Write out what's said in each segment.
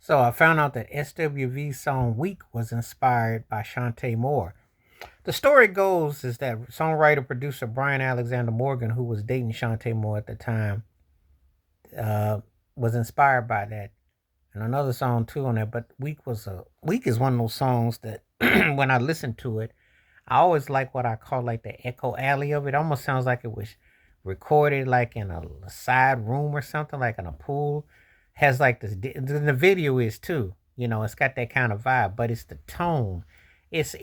So I found out that SWV song Weak was inspired by Chante Moore. The story goes is that songwriter producer Brian Alexander Morgan, who was dating Chante Moore at the time, uh, was inspired by that. And another song too on that, but Weak is one of those songs that when I listen to it, I always like what I call like the echo alley of it. Almost sounds like it was recorded like in a side room or something, like in a pool. Has like this. The video is too. You know, it's got that kind of vibe, but it's the tone. It's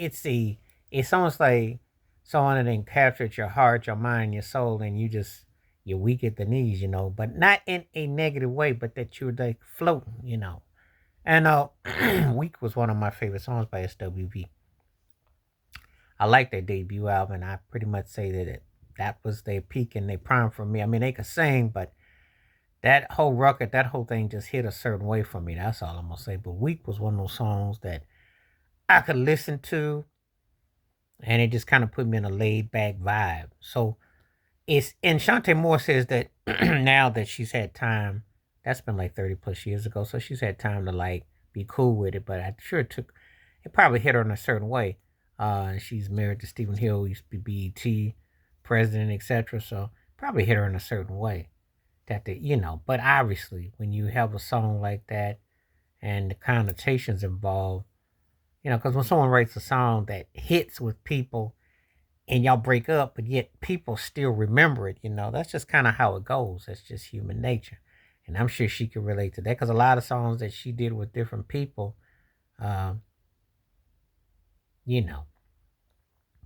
almost like someone that then captured your heart, your mind, your soul, and you're weak at the knees. You know, but not in a negative way, but that you're like floating. You know, and "Weak" was one of my favorite songs by SWV. I like their debut album. And I pretty much say that that was their peak and their prime for me. I mean, they could sing, but that whole record, that whole thing just hit a certain way for me. That's all I'm gonna say. But "Weak" was one of those songs that I could listen to, and it just kind of put me in a laid back vibe. So it's and Chante Moore says that now that she's had time, that's been like 30 plus years ago, so she's had time to like be cool with it. But I'm sure it probably hit her in a certain way. She's married to Stephen Hill, who used to be BET president, etc. So probably hit her in a certain way that But obviously, when you have a song like that and the connotations involved, because when someone writes a song that hits with people and y'all break up, but yet people still remember it, that's just kind of how it goes. That's just human nature. And I'm sure she could relate to that because a lot of songs that she did with different people, um, you know,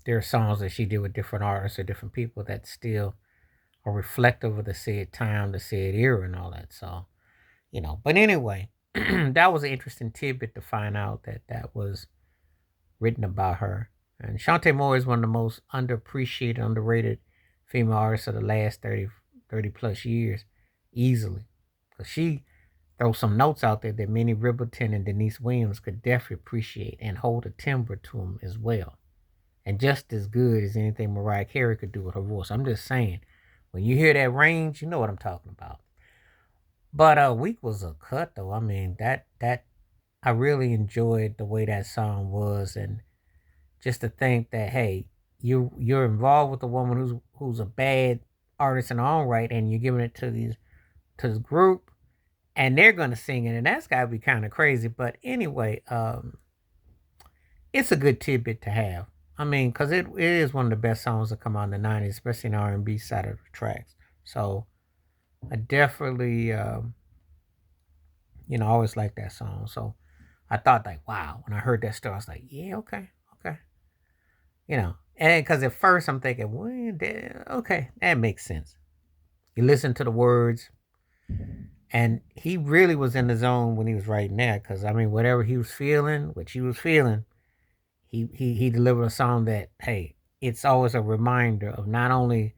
there are songs that she did with different artists or different people that still are reflective of the said time, the said era, and all that. So, but anyway, that was an interesting tidbit to find out that that was written about her. And Chante Moore is one of the most underappreciated, underrated female artists of the last 30 plus years, easily. Because she throws some notes out there that Minnie Riperton and Denise Williams could definitely appreciate and hold a timbre to them as well. And just as good as anything Mariah Carey could do with her voice. I'm just saying, when you hear that range, you know what I'm talking about. But Week was a cut though. I mean that I really enjoyed the way that song was, and just to think that hey, you're involved with a woman who's a bad artist in her own right, and you're giving it to this group, and they're gonna sing it, and that's gotta be kind of crazy. But anyway, it's a good tidbit to have. I mean, because it is one of the best songs that come out in the '90s, especially in the R&B side of the tracks. So I definitely, I always like that song. So I thought like, wow, when I heard that story, I was like, yeah, okay, okay, and because at first I'm thinking, well, okay, that makes sense. You listen to the words, and he really was in the zone when he was writing that. Because I mean, whatever he was feeling, what he was feeling, he delivered a song that hey, it's always a reminder of not only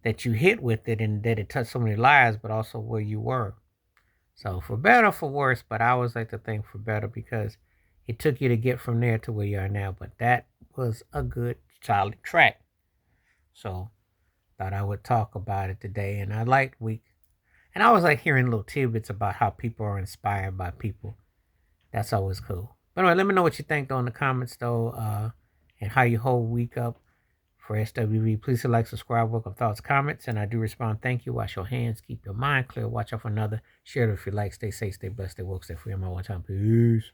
that you hit with it and that it touched so many lives, but also where you were. So for better or for worse, but I always like to think for better because it took you to get from there to where you are now. But that was a good solid track. So thought I would talk about it today. And I liked Week. And I always like hearing little tidbits about how people are inspired by people. That's always cool. But anyway, let me know what you think though in the comments though, and how you hold Week up for SWV. Please hit like, subscribe, welcome thoughts, comments, and I do respond. Thank you. Wash your hands, keep your mind clear, watch out for another. Share it if you like. Stay safe, stay blessed, stay woke, stay free. I'm all one time. Peace.